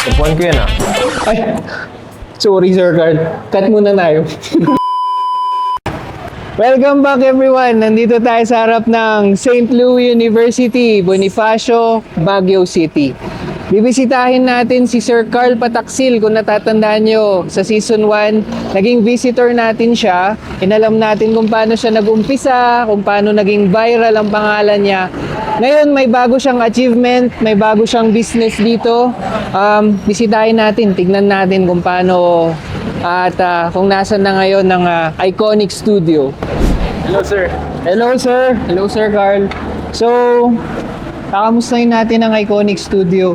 Upuan ko yan ah. Ay, sorry Sir Carl. Cut muna tayo. Welcome back everyone! Nandito tayo sa harap ng St. Louis University, Bonifacio, Baguio City. Bibisitahin natin si Sir Carl Pataksil kung natatandaan nyo. Sa Season 1, naging visitor natin siya. Inalam natin kung paano siya nag-umpisa, kung paano naging viral ang pangalan niya. Ngayon, may bago siyang achievement, may bago siyang business dito. Bisitahin natin, tignan natin kung paano at kung nasan na ngayon ng Iconic Studio. Hello sir. Hello sir. Hello Sir Carl. So, kakamustahin natin ang Iconic Studio.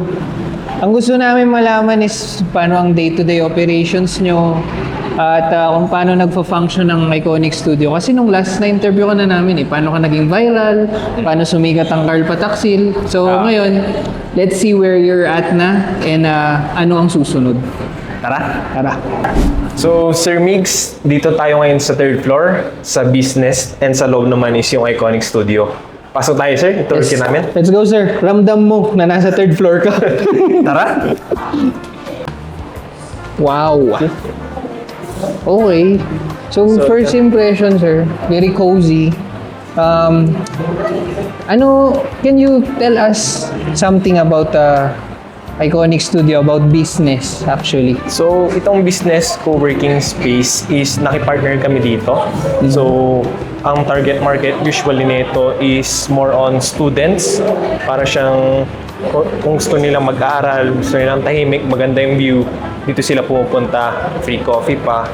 Ang gusto namin malaman is paano ang day-to-day operations nyo at kung paano nagfa-function ng Iconic Studio. Kasi nung last na interview ka na namin paano ka naging viral, paano sumikat ang Carl Pataksil. So ngayon, let's see where you're at na and ano ang susunod. Tara. Tara. So Sir Migs, dito tayo ngayon sa 3rd floor, sa business, and sa loob naman is yung Iconic Studio. Pasok tayo sir, ituloy namin. Let's go sir. Ramdam mo na nasa 3rd floor ka. Tara. Wow. Okay. So first impression sir, very cozy. Can you tell us something about Iconic Studio, about business actually? So, itong business co-working space is nakipartner kami dito. So, ang target market usually nito is more on students. Para siyang kung gusto nilang mag-aaral, gusto nilang tahimik, maganda yung view, dito sila pupunta, free coffee pa.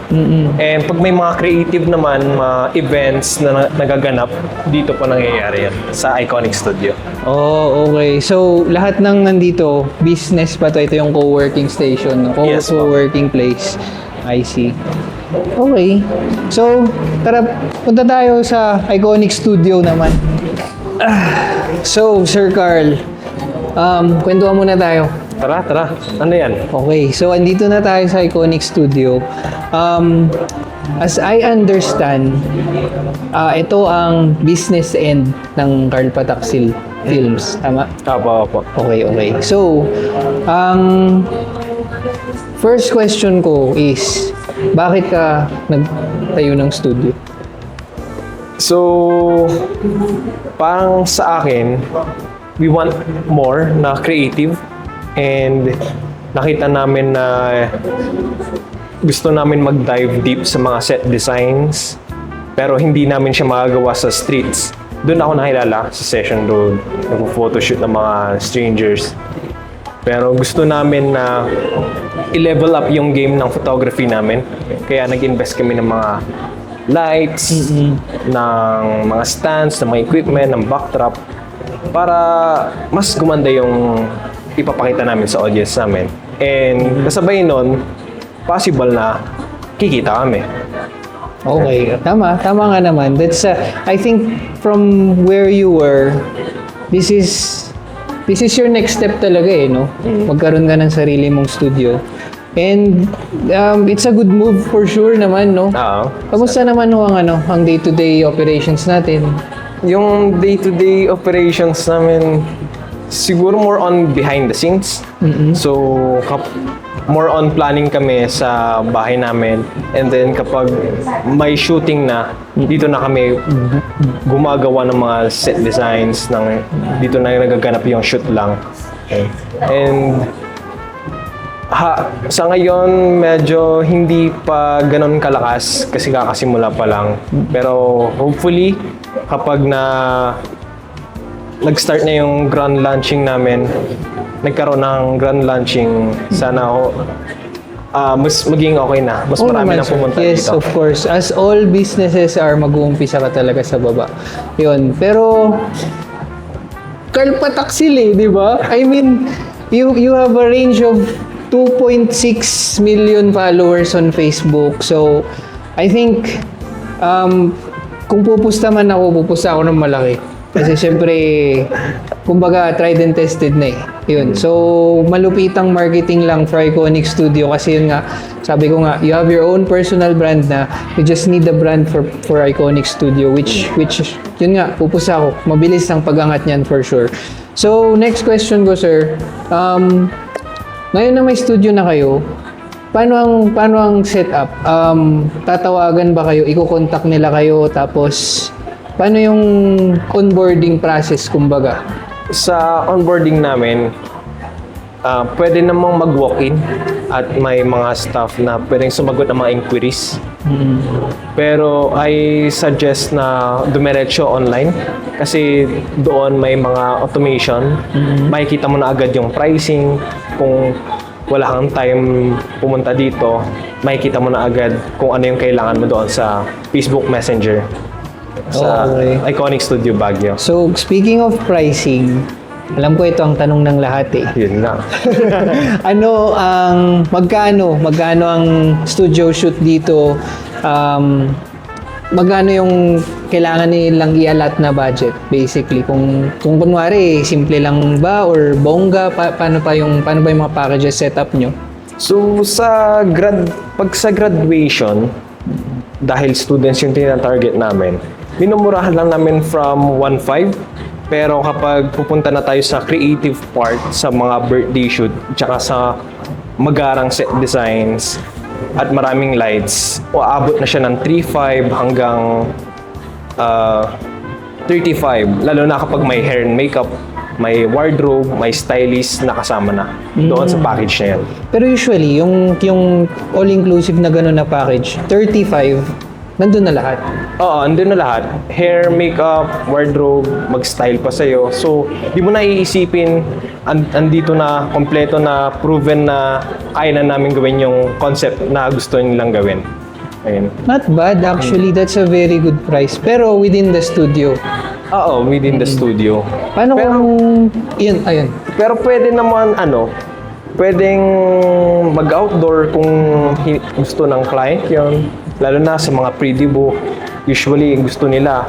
And pag may mga creative naman, mga events na nagaganap, dito po nangyayari yan sa Iconic Studio. Oh, okay. So, lahat ng nandito, business pa to. Ito yung co-working station, no? Yes, ma'am. Co-working place. I see. Okay. So, tara, punta tayo sa Iconic Studio naman. So, Sir Carl, kwentuhan muna tayo. Tara, tara. Ano yan? Okay, so andito na tayo sa Iconic Studio. As I understand, ito ang business end ng Carl Pataksil Films. Tama? Opo. Okay. So, ang first question ko is, bakit ka nagtayo ng studio? So, parang sa akin, we want more na creative and nakita namin na gusto namin mag-dive deep sa mga set designs pero hindi namin siya magagawa sa streets. Doon ako nakilala sa Session Road, nag-photoshoot ng mga strangers. Pero gusto namin na i-level up yung game ng photography namin. Kaya nag-invest kami ng mga lights, ng mga stands, ng mga equipment, ng backdrop para mas gumanda yung ipapakita namin sa audience namin. And kasabay nun, possible na kikita kami. Okay, tama nga naman. That's I think from where you were, this is your next step talaga no? Magkaroon ka ng sarili mong studio. And it's a good move for sure naman, no? Oo. Kamusta naman ang day-to-day operations natin? Yung day-to-day operations namin, siguro more on behind the scenes. So, more on planning kami sa bahay namin. And then kapag may shooting na, dito na kami gumagawa ng mga set designs. Dito na nagaganap yung shoot lang. And sa ngayon, medyo hindi pa ganon kalakas kasi kakasimula pa lang. Pero hopefully, kapag nag-start na yung grand launching namin, nagkaroon ng grand launching, sana mas maging okay na. Mas marami na pumunta yes, dito. Yes, of course. As all businesses are, mag-uumpisa ka talaga sa baba. Yun. Pero, Carl Pataksil di ba? I mean, you have a range of 2.6 million followers on Facebook. So, I think, kung pupusta man ako, pupusta ako ng malaki. Kasi syempre, kumbaga, tried and tested na Yun. So, malupitang marketing lang for Iconic Studio kasi yun nga, sabi ko nga, you have your own personal brand na you just need the brand for Iconic Studio which yun nga, pupusa ako. Mabilis ang pag-angat niyan for sure. So, next question ko, sir. Ngayon na may studio na kayo, paano ang setup? Tatawagan ba kayo? Iko-contact nila kayo? Tapos, paano yung onboarding process, kumbaga? Sa onboarding namin, pwede namang mag-walk-in at may mga staff na pwedeng sumagot ng mga inquiries. Pero I suggest na dumiretso online kasi doon may mga automation. Makikita mo na agad yung pricing. Kung wala kang time pumunta dito, makikita mo na agad kung ano yung kailangan mo doon sa Facebook Messenger sa Okay. Iconic Studio Baguio. So, speaking of pricing, alam ko ito ang tanong ng lahat eh. Yun na. Magkano ang studio shoot dito? Magkano yung kailangan nilang i-allot na budget basically? Kung kunwari simple lang ba or bongga, paano ba yung mga packages setup nyo? So pag sa graduation, dahil students yung tina-target namin, minumurahan lang namin from 1.5. Pero kapag pupunta na tayo sa creative part, sa mga birthday shoot, tsaka sa magarang set designs at maraming lights, aabot na siya ng 3.5 hanggang 35. Lalo na kapag may hair and makeup, may wardrobe, may stylist na kasama na doon sa package na yan. Pero usually, yung all-inclusive na gano'n na package, 35, nandun na lahat. Oo, andun na lahat. Hair, makeup, wardrobe, mag-style pa sa'yo. So, di mo na iisipin, andito na, kompleto na, proven na kaya na namin gawin yung concept na gusto nilang gawin. Ayun. Not bad, actually. That's a very good price. Pero within the studio. Oo, within the studio. Paano kung... Yun, ayun. Pero pwede naman, pwedeng mag-outdoor kung gusto ng client yon. Lalo na sa mga pre-debut, usually gusto nila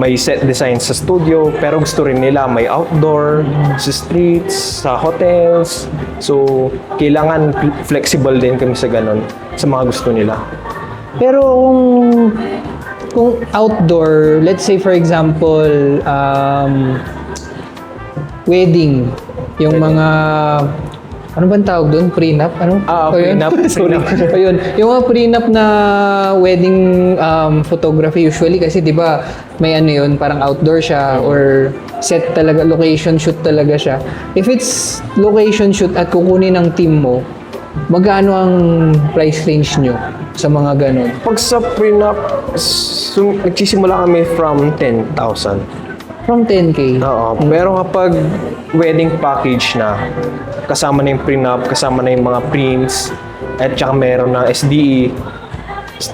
may set design sa studio, pero gusto rin nila may outdoor, sa streets, sa hotels. So, kailangan flexible din kami sa ganun, sa mga gusto nila. Pero kung outdoor, let's say for example, wedding, yung mga... Ano bang tawag doon? Prenup? Ano? Prenup. Sorry. Ayun. Yung mga prenup na wedding photography usually kasi 'di ba may ano yun, parang outdoor siya or set talaga, location shoot talaga siya. If it's location shoot at kukunin ng team mo, magkano ang price range nyo sa mga ganun? Pag sa prenup, nagsisimula kami from 10,000. From 10K? Oo. Pero kapag wedding package na, kasama na yung prenup, kasama na yung mga prints, at saka meron ng SDE,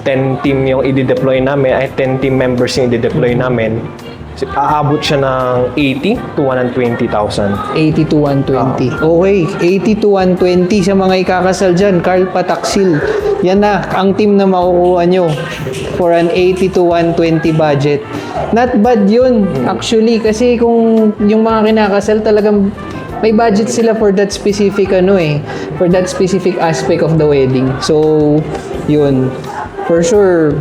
10 team yung i-deploy namin, ay 10 team members yung i-deploy namin, aabot siya ng 80 to 120,000. 80 to 120. Okay, 80 to 120 sa mga ikakasal dyan. Carl Pataksil. Yan na, ang team na makukuha nyo for an 80 to 120 budget. Not bad yun, actually. Kasi kung yung mga kinakasal talagang may budget sila for that specific for that specific aspect of the wedding. So, yun. For sure,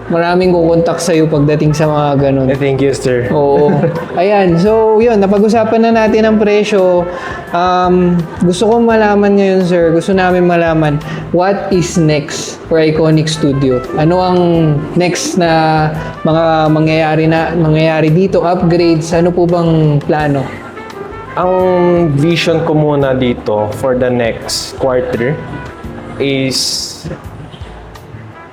maraming kukontak sa'yo pagdating sa mga ganun. Thank you, sir. Oo. Ayan. So, yun. Napag-usapan na natin ang presyo. Gusto kong malaman ngayon, sir. Gusto namin malaman, what is next for Iconic Studio? Ano ang next na mga mangyayari dito? Upgrades? Ano po bang plano? Ang vision ko muna dito for the next quarter is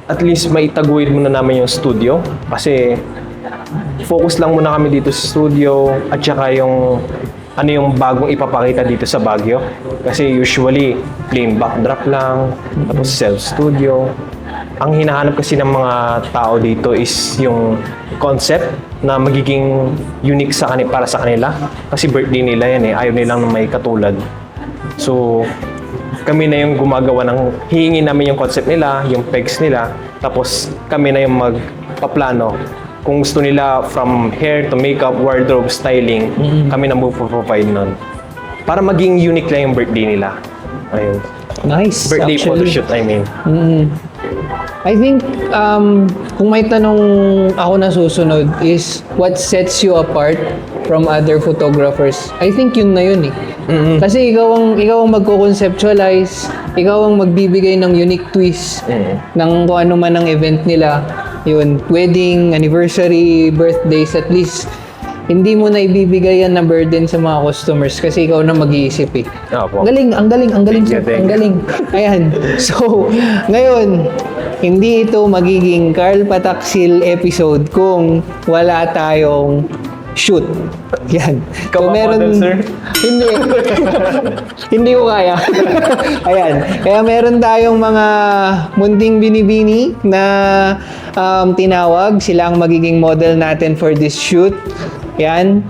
at least maitaguyod muna namin yung studio kasi focus lang muna kami dito sa studio at saka yung ano yung bagong ipapakita dito sa Baguio kasi usually plain backdrop lang tapos self studio. Ang hinahanap kasi ng mga tao dito is yung concept na magiging unique para sa kanila kasi birthday nila yan ayaw nilang may katulad. So kami na yung gumagawa hihingi namin yung concept nila, yung pegs nila, tapos kami na yung magpaplano. Kung gusto nila from hair to makeup, wardrobe, styling, kami na magpo-provide nun. Para maging unique lang yung birthday nila. Ayun. Nice. Birthday actually. photoshoot, I mean. I think kung may tanong ako na susunod is what sets you apart from other photographers? I think yun na yun eh. Kasi ikaw ang magko-conceptualize, ikaw ang magbibigay ng unique twist ng kung ano man ang event nila. Yun, wedding, anniversary, birthdays, at least hindi mo na ibibigay yan na burden sa mga customers kasi ikaw na mag-iisip eh. Opo. Ang galing, sir. Thank Ang you. galing. Ayan. So, ngayon, hindi ito magiging Carl Pataksil episode kung wala tayong shoot. Yan. Ikaw ba model, sir? Hindi. Hindi ko kaya. Ayan. Kaya meron tayong mga munting binibini na tinawag. Sila ang magiging model natin for this shoot. Yan.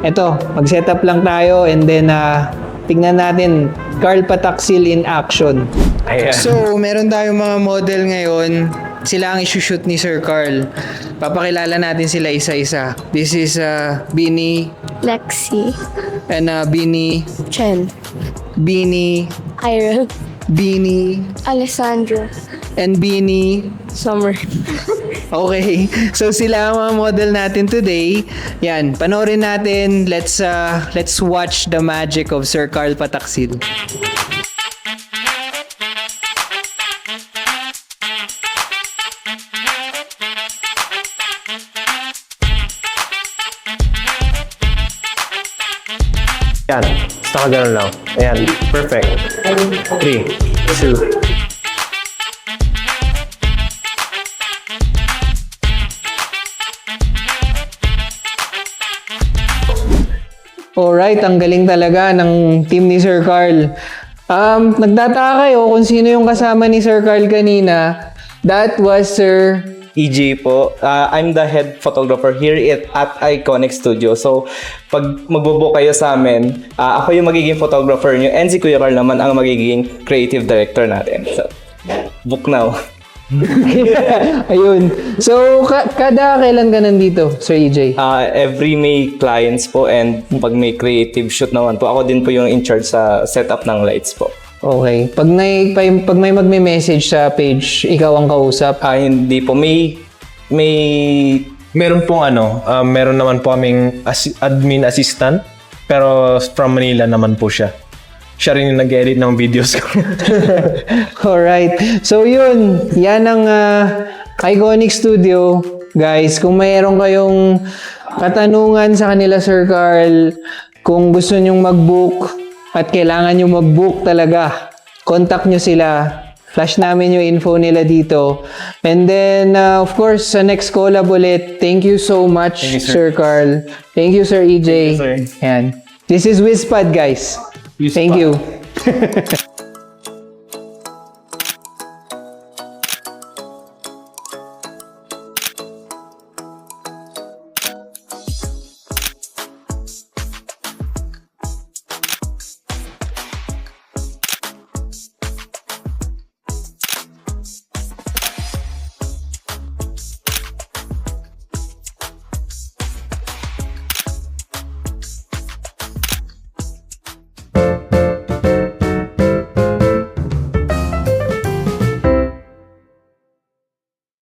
Ito, mag-setup lang tayo and then tignan natin Carl Pataksil in action. Ayan. So, meron tayong mga model ngayon. Sila ang isushoot ni Sir Carl. Papakilala natin sila isa-isa. This is Bini Lexi, and Bini, Chen, Bini, Ira, Bini, Alessandro, and Bini. Summer. Okay. So sila ang mga model natin today. Yan, panoorin natin. Let's watch the magic of Sir Carl Pataksil. Yan. Basta ka ganun lang. Ayan. Perfect. 3, 2. Alright, ang galing talaga ng team ni Sir Carl. Nagtataka kayo kung sino yung kasama ni Sir Carl kanina. That was Sir... EJ po. I'm the head photographer here at Iconic Studio. So, pag magbubook kayo sa amin, ako yung magiging photographer nyo and si Kuya Carl naman ang magiging creative director natin. So, book now. Ayun. So, kada kailan ka nandito, Sir EJ? Every May clients po and pag may creative shoot naman po, ako din po yung in charge sa setup ng lights po. Okay. Pag may magme-message sa page, ikaw ang kausap. Hindi po. May Meron pong meron naman po kaming admin assistant, pero from Manila naman po siya. Siya rin yung nag-edit ng videos ko. Alright. So yun, yan ang Iconic Studio. Guys, kung mayroon kayong katanungan sa kanila, Sir Carl, kung gusto nyong mag-book at kailangan nyo mag-book talaga, contact nyo sila. Flash namin yung info nila dito. And then, of course, sa next collab ulit, thank you so much, Thank you, sir. Sir Carl. Thank you, Sir EJ. Thank you, sir. Yan. This is WizPad, guys. Thank you.